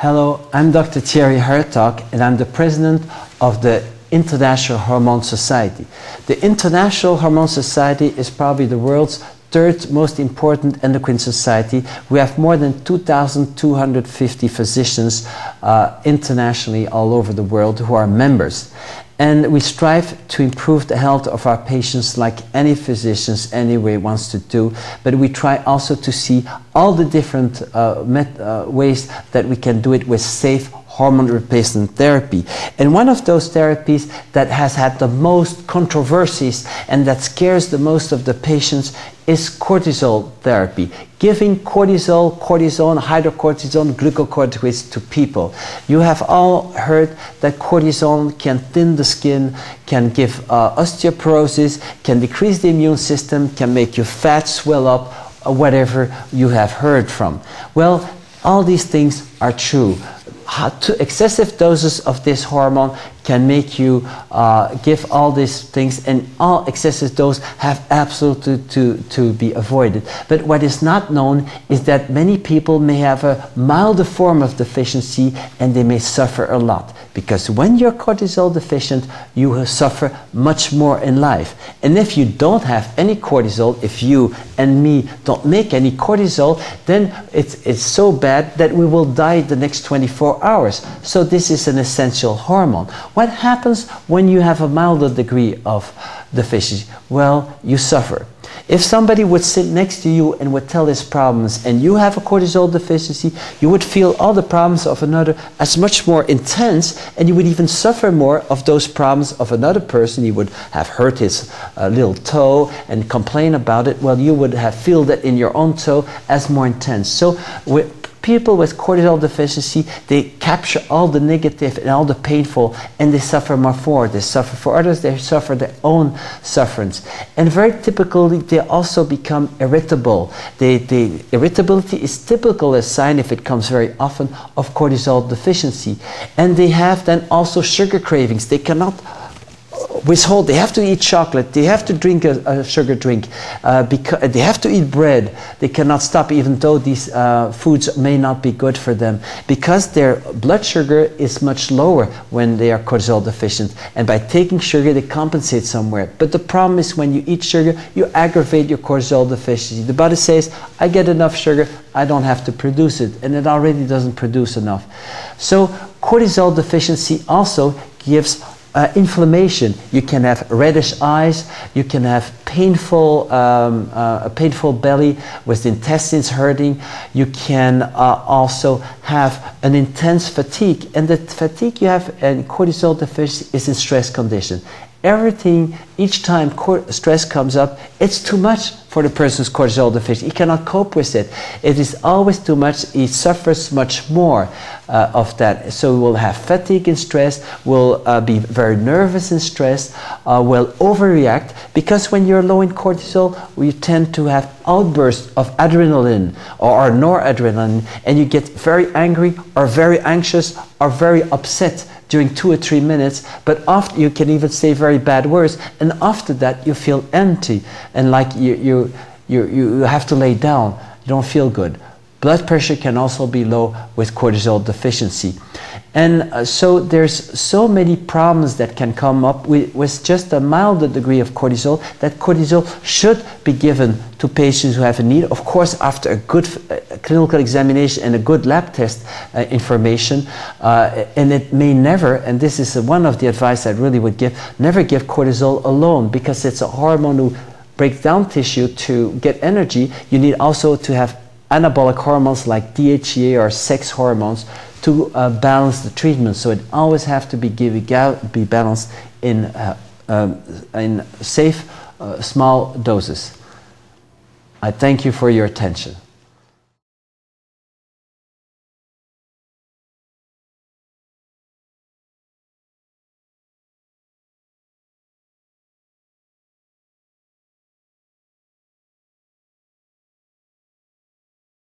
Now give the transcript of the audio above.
Hello, I'm Dr. Thierry Hertoghe and I'm the president of the International Hormone Society. The International Hormone Society is probably the world's third most important endocrine society. We have more than 2,250 physicians internationally all over the world who are members. And we strive to improve the health of our patients like any physicians anyway wants to do. But we try also to see all the different ways that we can do it with safe hormone replacement therapy. And one of those therapies that has had the most controversies and that scares the most of the patients is cortisol therapy. Giving cortisol, cortisone, hydrocortisone, glucocorticoids to people. You have all heard that cortisol can thin the skin, can give osteoporosis, can decrease the immune system, can make you fat, swell up, or whatever you have heard from. Well, all these things are true. Excessive doses of this hormone can make you give all these things, and all excessive doses have absolutely to be avoided. But what is not known is that many people may have a milder form of deficiency and they may suffer a lot. Because when you're cortisol deficient, you will suffer much more in life. And if you don't have any cortisol, if you and me don't make any cortisol, then it's so bad that we will die the next 24 hours. So this is an essential hormone. What happens when you have a milder degree of deficiency? Well, you suffer. If somebody would sit next to you and would tell his problems and you have a cortisol deficiency, you would feel all the problems of another as much more intense, and you would even suffer more of those problems of another person. He would have hurt his little toe and complain about it. Well, you would have feel that in your own toe as more intense. So people with cortisol deficiency, they capture all the negative and all the painful, and they suffer more for it. They suffer for others, they suffer their own sufferance. And very typically, they also become irritable. Irritability is typical a sign, if it comes very often, of cortisol deficiency. And they have then also sugar cravings. They cannot withhold. They have to eat chocolate, they have to drink a sugar drink, because they have to eat bread. They cannot stop, even though these foods may not be good for them, because their blood sugar is much lower when they are cortisol deficient, and by taking sugar they compensate somewhere. But the problem is, when you eat sugar, you aggravate your cortisol deficiency. The body says, I get enough sugar, I don't have to produce it, and it already doesn't produce enough. So cortisol deficiency also gives inflammation. You can have reddish eyes, you can have a painful belly with the intestines hurting. You can also have an intense fatigue, and the fatigue you have in cortisol deficiency is in stress condition. Everything, each time stress comes up, it's too much for the person's cortisol deficient. He cannot cope with it. It is always too much. He suffers much more of that. So we will have fatigue and stress, will be very nervous and stressed, will overreact, because when you're low in cortisol, we tend to have outbursts of adrenaline or noradrenaline, and you get very angry or very anxious or very upset during 2 or 3 minutes, but after you can even say very bad words, and after that you feel empty and like you have to lay down. You don't feel good. Blood pressure can also be low with cortisol deficiency. And so there's so many problems that can come up with just a milder degree of cortisol, that cortisol should be given to patients who have a need. Of course, after a good clinical examination and a good lab test information, and it may never, and this is one of the advice I really would give, never give cortisol alone, because it's a hormone who breaks down tissue to get energy. You need also to have anabolic hormones like DHEA or sex hormones to balance the treatment. So it always have to be balanced in safe, small doses. I thank you for your attention.